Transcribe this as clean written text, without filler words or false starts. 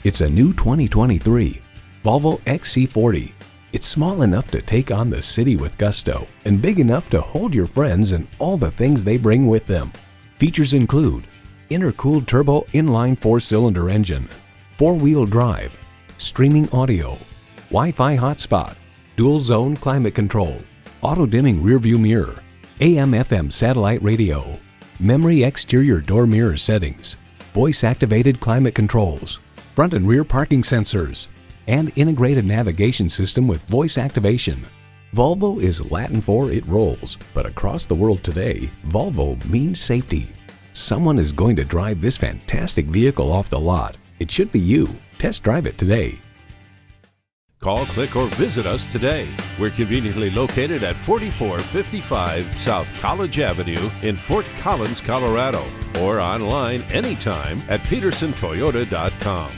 It's a new 2023 Volvo XC40. It's small enough to take on the city with gusto and big enough to hold your friends and all the things they bring with them. Features include intercooled turbo inline 4-cylinder engine, 4-wheel drive, streaming audio, Wi-Fi hotspot, dual zone climate control, auto-dimming rearview mirror, AM/FM satellite radio, memory exterior door mirror settings, voice-activated climate controls, front and rear parking sensors, and integrated navigation system with voice activation. Volvo is Latin for it rolls, but across the world today, Volvo means safety. Someone is going to drive this fantastic vehicle off the lot. It should be you. Test drive it today. Call, click, or visit us today. We're conveniently located at 4455 South College Avenue in Fort Collins, Colorado, or online anytime at petersontoyota.com.